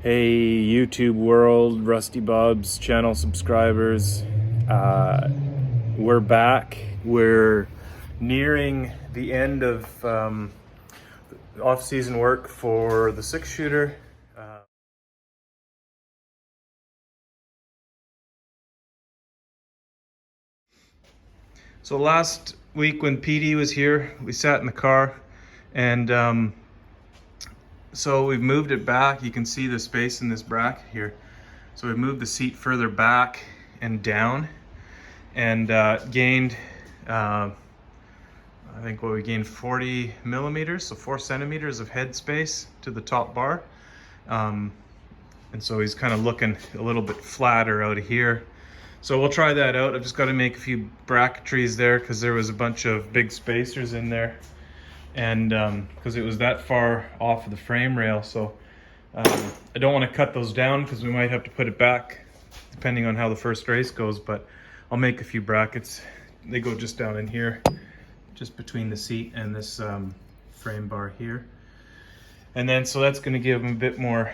Hey YouTube world, Rusty Bob's channel subscribers. We're back. We're nearing the end of off-season work for the 6-shooter. So last week when PD was here, we sat in the car and so we've moved it back. You can see the space in this bracket here. So we've moved the seat further back and down and gained, I think we gained 40 millimeters, so 4 centimeters of head space to the top bar. And so he's kind of looking a little bit flatter out of here. So we'll try that out. I've just got to make a few bracketries there because there was a bunch of big spacers in there. And because it was that far off of the frame rail, so I don't want to cut those down because we might have to put it back depending on how the first race goes, but I'll make a few brackets. They go just down in here, just between the seat and this frame bar here. And then so that's going to give him a bit more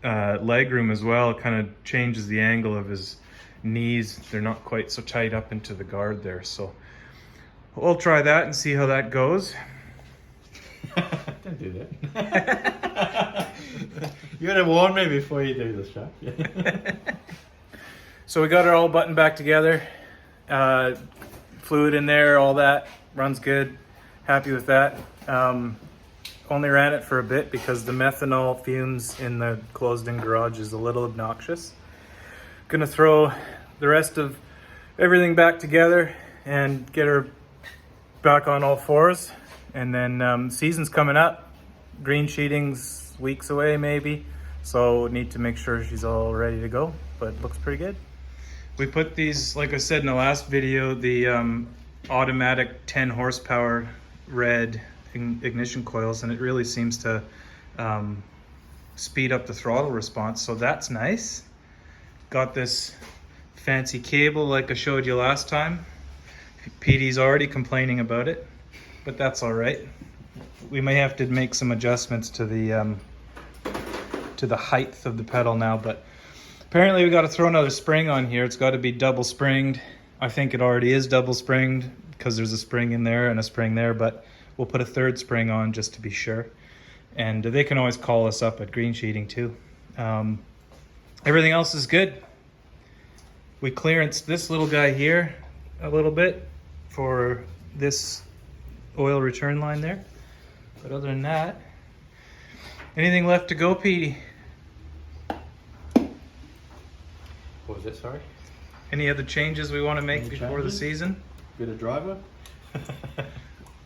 leg room as well. It kind of changes the angle of his knees. They're not quite so tight up into the guard there, so we'll try that and see how that goes. Don't do that. You gotta warn me before you do this, Chuck. So we got it all buttoned back together. Fluid in there, all that runs good. Happy with that. Only ran it for a bit because the methanol fumes in the closed-in garage is a little obnoxious. Gonna throw the rest of everything back together and get her back on all fours. And then season's coming up. Green sheeting's weeks away maybe. So need to make sure she's all ready to go, but looks pretty good. We put these, like I said in the last video, the automatic 10 horsepower red ignition coils, and it really seems to speed up the throttle response, so that's nice. Got this fancy cable like I showed you last time. PD's already complaining about it, but that's all right. We may have to make some adjustments to the height of the pedal now, but apparently we got to throw another spring on here. It's got to be double springed. I think it already is double springed because there's a spring in there and a spring there, but we'll put a third spring on just to be sure. And they can always call us up at Green Sheeting too. Everything else is good. We clearanced this little guy here a little bit for this oil return line there. But other than that, anything left to go, Petey? What was that, sorry? Any other changes we want to make Any before changes? the season? Bit of driver?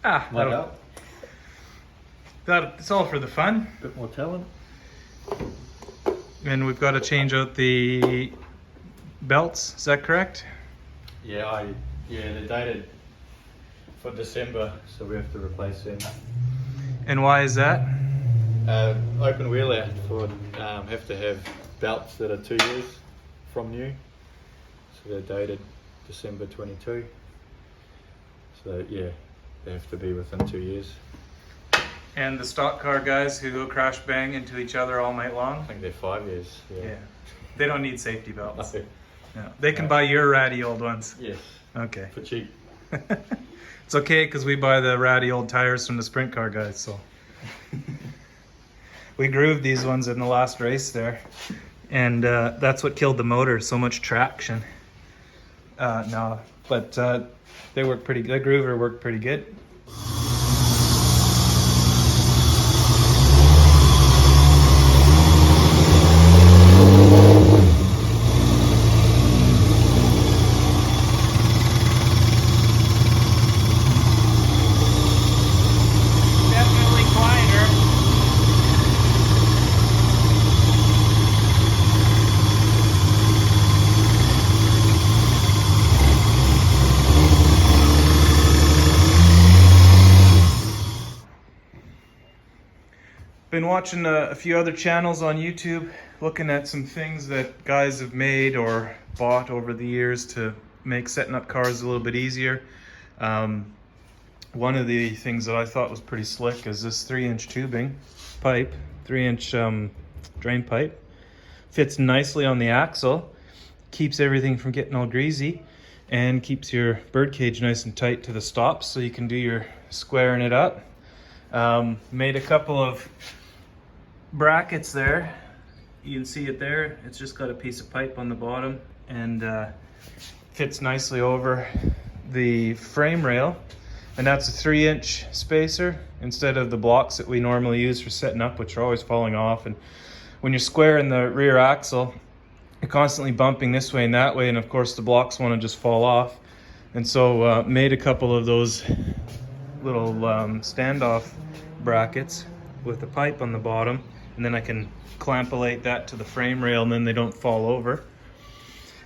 Might help. It's all for the fun. Bit more talent? And we've got to change out the belts, is that correct? Yeah, they're dated for December, so we have to replace them. And why is that? Open wheel out for have to have belts that are 2 years from new, so they're dated December 22. So yeah, they have to be within 2 years. And the stock car guys who go crash bang into each other all night I long? think they're 5 years. Yeah. They don't need safety belts. No. No. They can buy your ratty old ones. Yes. Okay. For cheap. It's okay because we buy the ratty old tires from the sprint car guys, so. We grooved these ones in the last race there, and that's what killed the motor, so much traction. No, but they work pretty good. The groover worked pretty good. Definitely quieter. Been watching a few other channels on YouTube, looking at some things that guys have made or bought over the years to make setting up cars a little bit easier. One of the things that I thought was pretty slick is this 3-inch tubing pipe, 3-inch drain pipe. Fits nicely on the axle, keeps everything from getting all greasy, and keeps your birdcage nice and tight to the stops so you can do your squaring it up. Made a couple of brackets there. You can see it there. It's just got a piece of pipe on the bottom and fits nicely over the frame rail. And that's a 3-inch spacer instead of the blocks that we normally use for setting up, which are always falling off. And when you're squaring the rear axle, you're constantly bumping this way and that way, and of course the blocks want to just fall off. And so made a couple of those little standoff brackets with a pipe on the bottom, and then I can clampolate that to the frame rail and then they don't fall over.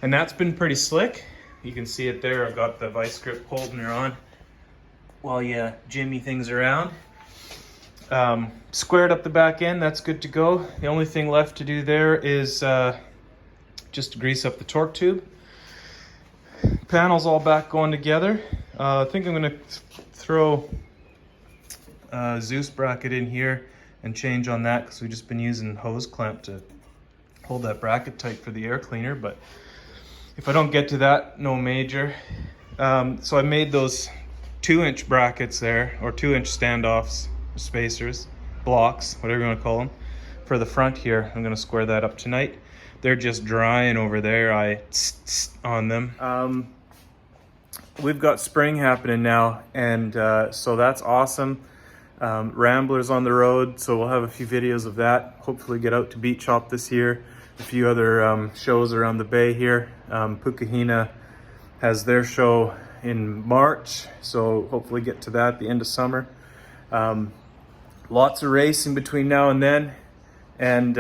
And that's been pretty slick. You can see it there. I've got the vice grip holding her on while you jimmy things around. Squared up the back end, that's good to go. The only thing left to do there is just to grease up the torque tube. Panels all back going together. I think I'm gonna throw a Zeus bracket in here and change on that because we've just been using hose clamp to hold that bracket tight for the air cleaner. But if I don't get to that, no major. So I made those 2-inch brackets there, or 2-inch standoffs, spacers, blocks, whatever you want to call them, for the front here. I'm going to square that up tonight. They're just drying over there. I on them. We've got spring happening now, and so that's awesome. Ramblers on the road, so we'll have a few videos of that. Hopefully get out to Beach Hop this year. A few other shows around the bay here. Pukahina has their show in March, so hopefully get to that at the end of summer. Lots of racing between now and then, and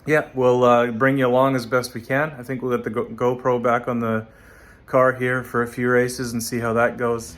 yeah, we'll bring you along as best we can. I think we'll get the GoPro back on the car here for a few races and see how that goes.